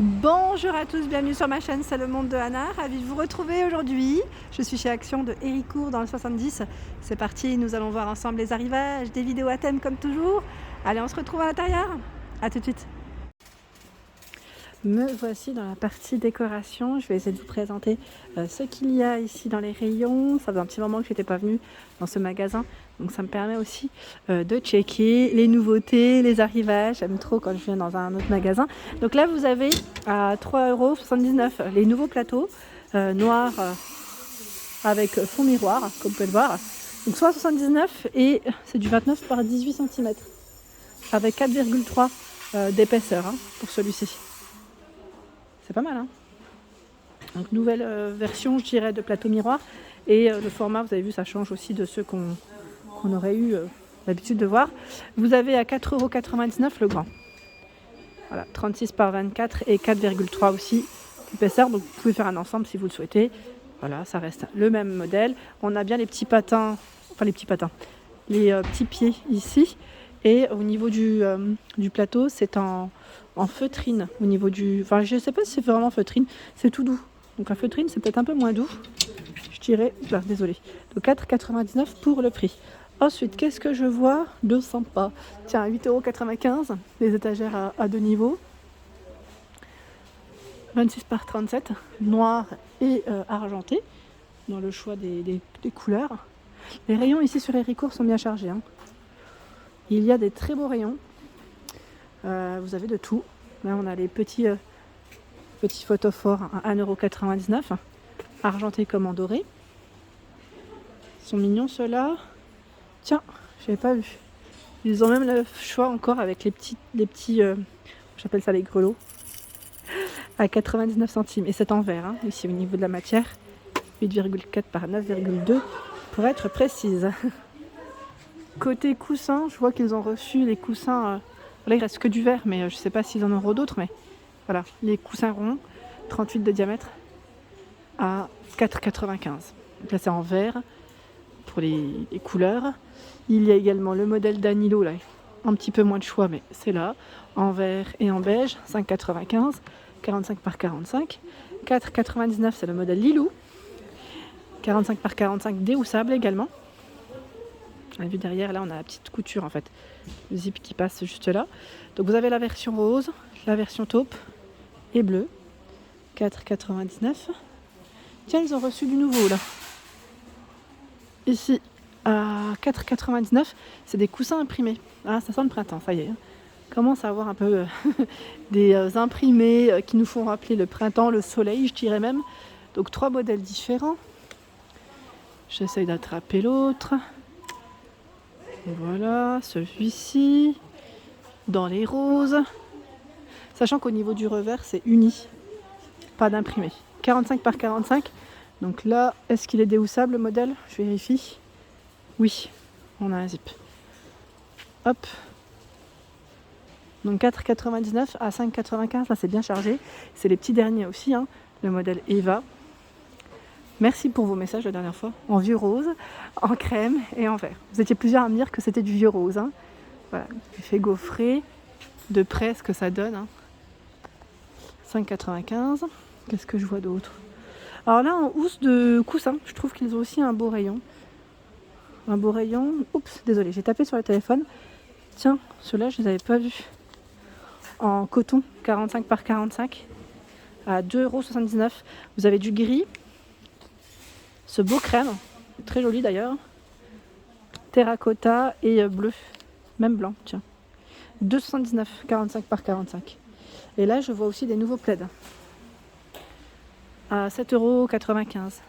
Bonjour à tous, bienvenue sur ma chaîne, c'est le monde de Anna, ravie de vous retrouver aujourd'hui. Je suis chez Action de Héricourt dans le 70. C'est parti, nous allons voir ensemble les arrivages, des vidéos à thème comme toujours. Allez, on se retrouve à l'intérieur. À tout de suite. Me voici dans la partie décoration. Je vais essayer de vous présenter ce qu'il y a ici dans les rayons. Ça faisait un petit moment que je n'étais pas venue dans ce magasin, donc ça me permet aussi de checker les nouveautés, les arrivages. J'aime trop quand je viens dans un autre magasin. Donc là vous avez à 3,79 € les nouveaux plateaux noirs avec fond miroir, comme vous pouvez le voir. Donc soit 79 et c'est du 29 par 18 cm avec 4,3 d'épaisseur pour celui-ci. C'est pas mal, hein. Donc nouvelle version, je dirais, de plateau miroir. Et le format, vous avez vu, ça change aussi de ceux qu'on aurait eu l'habitude de voir. Vous avez à 4,99 € le grand. Voilà, 36 par 24 et 4,3 aussi d'épaisseur. Donc vous pouvez faire un ensemble si vous le souhaitez. Voilà, ça reste le même modèle. On a bien les petits patins, les petits pieds ici. Et au niveau du plateau, c'est en feutrine. Au niveau du, je ne sais pas si c'est vraiment feutrine, c'est tout doux. Donc la feutrine, c'est peut-être un peu moins doux. Je dirais, désolé. Donc 4,99 € pour le prix. Ensuite, qu'est-ce que je vois de sympa? Tiens, 8,95 €, les étagères à deux niveaux. 26 par 37, noir et argenté, dans le choix des couleurs. Les rayons ici sur Héricourt sont bien chargés, hein. Il y a des très beaux rayons. Vous avez de tout. Là, on a les petits photophores à 1,99 €, argentés comme en doré. Ils sont mignons ceux-là. Tiens, je n'avais pas vu. Ils ont même le choix encore avec les petits j'appelle ça les grelots, à 99 centimes. Et c'est en verre, hein, ici au niveau de la matière. 8,4 par 9,2 pour être précise. Côté coussins, je vois qu'ils ont reçu les coussins. Là, il reste que du verre, mais je ne sais pas s'ils en auront d'autres. Mais voilà, les coussins ronds, 38 de diamètre, à 4,95 €. Donc là, c'est en verre pour les couleurs. Il y a également le modèle Danilo, là, un petit peu moins de choix, mais c'est là, en vert et en beige, 5,95 €, 45 par 45. 4,99 €, c'est le modèle Lilou, 45 par 45 déhoussable également. On a vu derrière, là on a la petite couture en fait, le zip qui passe juste là. Donc vous avez la version rose, la version taupe et bleue, 4,99 €. Tiens, ils ont reçu du nouveau là. Ici à 4,99 €, c'est des coussins imprimés. Ah, ça sent le printemps, ça y est. Commence à avoir un peu des imprimés qui nous font rappeler le printemps, le soleil, je dirais même. Donc 3 modèles différents. J'essaye d'attraper l'autre. Voilà, celui-ci, dans les roses. Sachant qu'au niveau du revers, c'est uni, pas d'imprimé. 45 par 45. Donc là, est-ce qu'il est déhoussable le modèle? Je vérifie. Oui, on a un zip. Hop. Donc 4,99 à 5,95, là c'est bien chargé. C'est les petits derniers aussi, hein. Le modèle Eva. Merci pour vos messages la dernière fois, en vieux rose, en crème et en vert. Vous étiez plusieurs à me dire que c'était du vieux rose, hein. Voilà, effet gaufré, de près ce que ça donne, hein. 5,95. Qu'est-ce que je vois d'autre? Alors là, en housse de coussin, je trouve qu'ils ont aussi un beau rayon. Un beau rayon. Oups, désolé, j'ai tapé sur le téléphone. Tiens, ceux-là, je ne les avais pas vus. En coton, 45 par 45, à 2,79 €. Vous avez du gris. Ce beau crème, très joli d'ailleurs, terracotta et bleu, même blanc, tiens. 2,79 €, 45 par 45. Et là, je vois aussi des nouveaux plaids à 7,95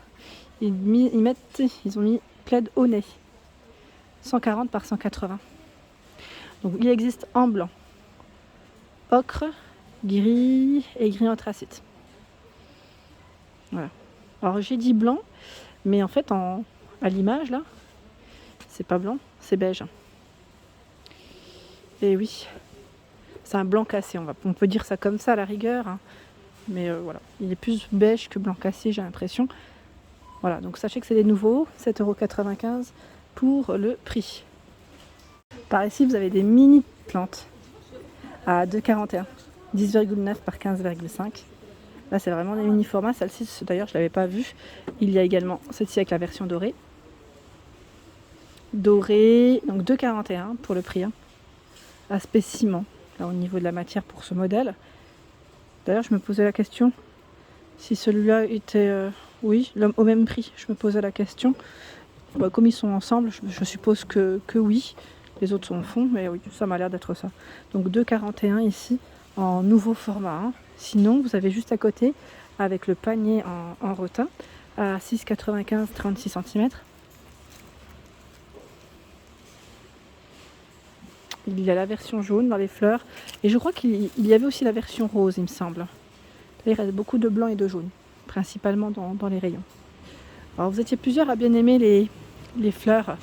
€. Ils ont mis plaid au nez, 140 par 180. Donc il existe en blanc, ocre, gris et gris anthracite. Voilà. Alors j'ai dit blanc, mais en fait à l'image là, c'est pas blanc, c'est beige. Et oui, c'est un blanc cassé, on peut dire ça comme ça à la rigueur, hein. Mais voilà, il est plus beige que blanc cassé, j'ai l'impression. Voilà, donc sachez que c'est des nouveaux, 7,95 € pour le prix. Par ici, vous avez des mini plantes à 2,41 €. 10,9 par 15,5. Là, c'est vraiment des mini formats. Celle-ci, d'ailleurs, je ne l'avais pas vue. Il y a également celle-ci avec la version dorée. Dorée, donc 2,41 pour le prix. Hein. Aspect ciment, là, au niveau de la matière pour ce modèle. D'ailleurs, je me posais la question si celui-là était, oui, au même prix. Je me posais la question. Bah, comme ils sont ensemble, je suppose que oui. Les autres sont au fond, mais oui, ça m'a l'air d'être ça. Donc 2,41 ici, en nouveau format. Hein. Sinon, vous avez juste à côté, avec le panier en rotin, à 6,95, 36 cm. Il y a la version jaune dans les fleurs. Et je crois qu'il y avait aussi la version rose, il me semble. Il reste beaucoup de blanc et de jaune, principalement dans les rayons. Alors vous étiez plusieurs à bien aimer les fleurs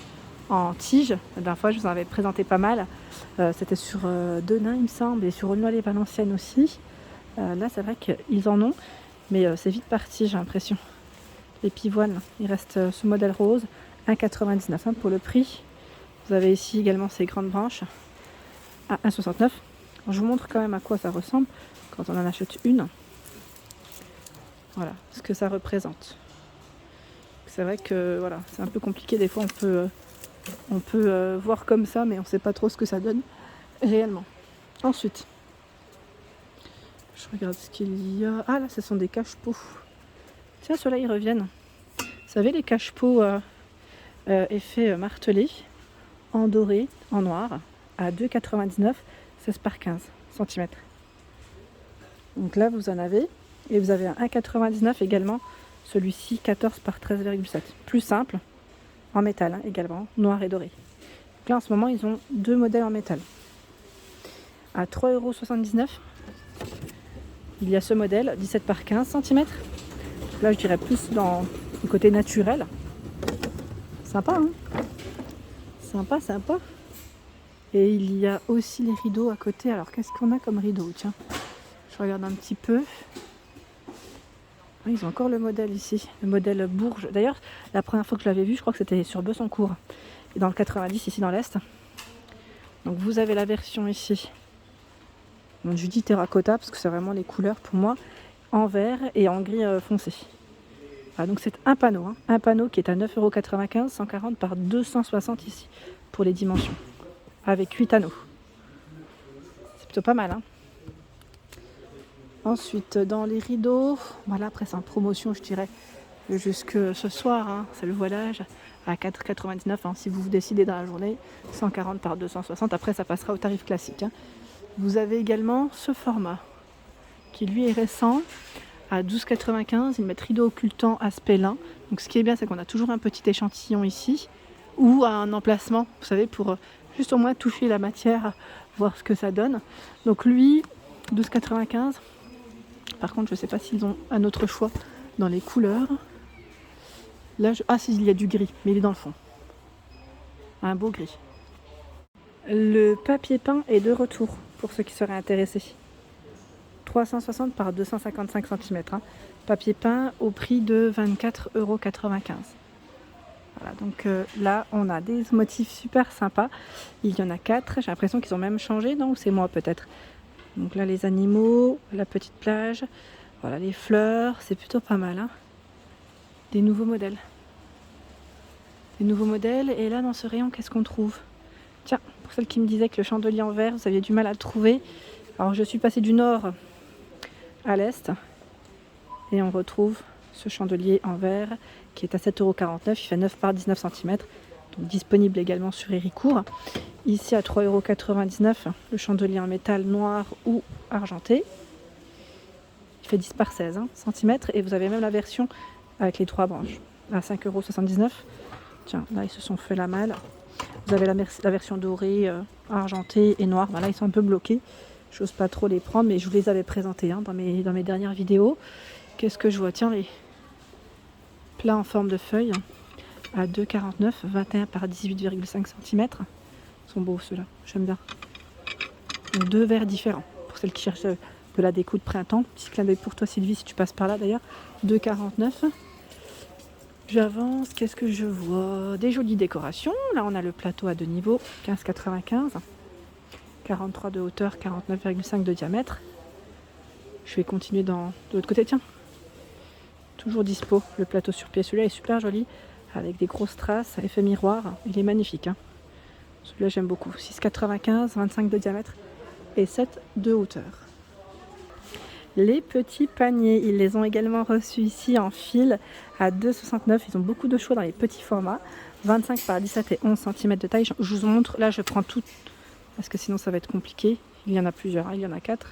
en tige. La dernière fois, je vous en avais présenté pas mal. C'était sur Denain, il me semble, et sur Aulnoy-les-Valenciennes aussi. Là, c'est vrai qu'ils en ont, mais c'est vite parti, j'ai l'impression. Les pivoines, il reste ce modèle rose, 1,99 hein, pour le prix. Vous avez ici également ces grandes branches à 1,69. Je vous montre quand même à quoi ça ressemble quand on en achète une. Voilà ce que ça représente. C'est vrai que voilà, c'est un peu compliqué. Des fois, on peut voir comme ça, mais on ne sait pas trop ce que ça donne réellement. Ensuite, je regarde ce qu'il y a. Ah là, ce sont des cache-pots. Tiens, ceux-là, ils reviennent. Vous savez, les cache-pots effet martelé, en doré, en noir, à 2,99, 16 par 15 cm. Donc là, vous en avez. Et vous avez un 1,99 également. Celui-ci, 14 par 13,7. Plus simple, en métal hein, également, noir et doré. Donc là, en ce moment, ils ont deux modèles en métal. À 3,79 €, il y a ce modèle, 17 par 15 cm. Là, je dirais plus dans le côté naturel. Sympa, hein? Sympa, sympa. Et il y a aussi les rideaux à côté. Alors, qu'est-ce qu'on a comme rideau? Tiens, je regarde un petit peu. Ils ont encore le modèle ici, le modèle Bourges. D'ailleurs, la première fois que je l'avais vu, je crois que c'était sur Besancourt. Et dans le 90, ici dans l'Est. Donc vous avez la version ici. Donc, je dis terracotta parce que c'est vraiment les couleurs pour moi. En vert et en gris foncé. Voilà, donc c'est un panneau. Hein. Un panneau qui est à 9,95 €, 140 par 260 ici. Pour les dimensions. Avec 8 anneaux. C'est plutôt pas mal, hein. Ensuite, dans les rideaux, voilà, après c'est en promotion, je dirais, jusque ce soir, hein, c'est le voilage à 4,99 hein, si vous vous décidez dans la journée, 140 par 260, après ça passera au tarif classique. Hein. Vous avez également ce format, qui lui est récent, à 12,95, ils mettent rideau occultant aspect lin. Donc ce qui est bien, c'est qu'on a toujours un petit échantillon ici, ou un emplacement, vous savez, pour juste au moins toucher la matière, voir ce que ça donne. Donc lui, 12,95. Par contre, je ne sais pas s'ils ont un autre choix dans les couleurs. Là, ah si, il y a du gris, mais il est dans le fond. Un beau gris. Le papier peint est de retour, pour ceux qui seraient intéressés. 360 par 255 cm. Hein. Papier peint au prix de 24,95 €. Voilà, donc là, on a des motifs super sympas. Il y en a 4. J'ai l'impression qu'ils ont même changé, non? Ou c'est moi peut-être? Donc là, les animaux, la petite plage, voilà, les fleurs, c'est plutôt pas mal. Hein. Des nouveaux modèles. Des nouveaux modèles. Et là, dans ce rayon, qu'est-ce qu'on trouve? Tiens, pour celles qui me disaient que le chandelier en verre, vous aviez du mal à le trouver. Alors, je suis passée du nord à l'est. Et on retrouve ce chandelier en verre qui est à 7,49 €. Il fait 9 par 19 cm. Donc disponible également sur Héricourt. Ici à 3,99 €, le chandelier en métal noir ou argenté. Il fait 10 par 16 cm et vous avez même la version avec les 3 branches à 5,79 €. Tiens, là ils se sont fait la malle. Vous avez la version dorée, argentée et noire. Ben là ils sont un peu bloqués. J'ose pas trop les prendre, mais je vous les avais présentés hein, dans mes dernières vidéos. Qu'est-ce que je vois? Tiens, les plats en forme de feuille. À 2,49 €, 21 par 18,5 cm. Ils sont beaux ceux-là, j'aime bien. Donc, deux verres différents. Pour celles qui cherchent de la déco de printemps. Petit clin d'œil pour toi Sylvie si tu passes par là d'ailleurs. 2,49 €. J'avance, qu'est-ce que je vois? Des jolies décorations. Là on a le plateau à deux niveaux, 15,95 €. 43 de hauteur, 49,5 de diamètre. Je vais continuer de l'autre côté. Tiens, toujours dispo le plateau sur pied. Celui-là est super joli avec des grosses traces, effet miroir. Il est magnifique. Hein. Celui-là j'aime beaucoup. 6,95, 25 de diamètre et 7 de hauteur. Les petits paniers, ils les ont également reçus ici en fil à 2,69. Ils ont beaucoup de choix dans les petits formats. 25 par 17 et 11 cm de taille. Je vous montre, là je prends tout parce que sinon ça va être compliqué. Il y en a plusieurs, hein. Il y en a 4.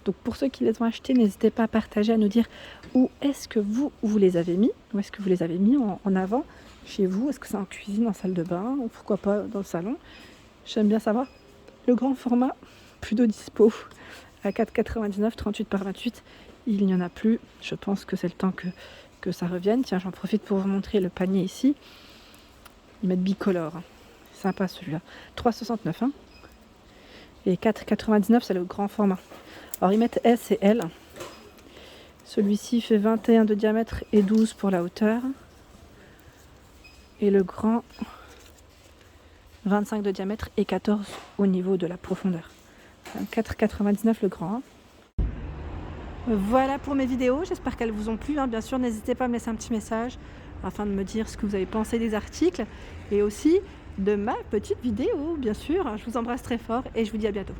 Donc pour ceux qui les ont achetés, n'hésitez pas à partager, à nous dire où est-ce que vous les avez mis. Où est-ce que vous les avez mis en avant chez vous. Est-ce que c'est en cuisine, en salle de bain ou pourquoi pas dans le salon. J'aime bien savoir. Le grand format, plus de dispo. À 4,99, 38 par 28. Il n'y en a plus. Je pense que c'est le temps que ça revienne. Tiens, j'en profite pour vous montrer le panier ici. Ils mettent bicolore. Sympa celui-là. 3,69. Hein. Et 4,99, c'est le grand format. Alors ils mettent S et L. Celui-ci fait 21 de diamètre et 12 pour la hauteur. Et le grand, 25 de diamètre et 14 au niveau de la profondeur. 4,99 le grand. Voilà pour mes vidéos, j'espère qu'elles vous ont plu. Bien sûr, n'hésitez pas à me laisser un petit message afin de me dire ce que vous avez pensé des articles et aussi de ma petite vidéo, bien sûr. Je vous embrasse très fort et je vous dis à bientôt.